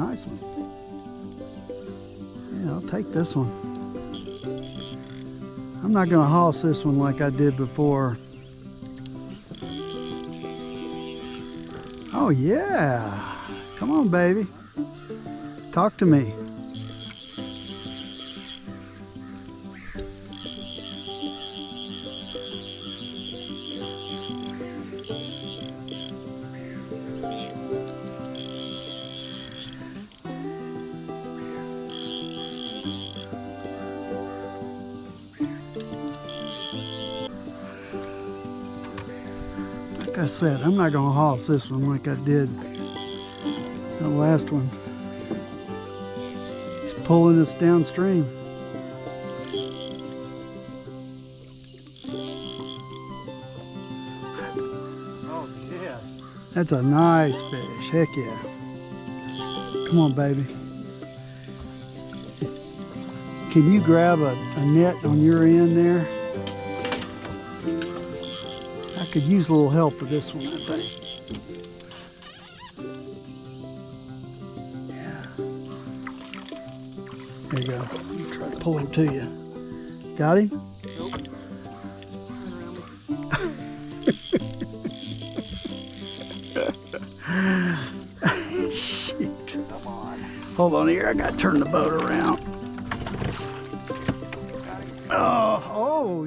nice one. Yeah, I'll take this one. I'm not gonna hoss this one like I did before. Oh yeah, come on baby, talk to me. Like I said, I'm not gonna hoss this one like I did the last one. It's pulling us downstream. Oh yes. That's a nice fish, heck yeah. Come on baby. Can you grab a net on your end there? I could use a little help with this one, I think. Yeah. There you go. Let me try to pull him to you. Got him? Nope. Shoot. Come on. Hold on here, I gotta turn the boat around. Oh, oh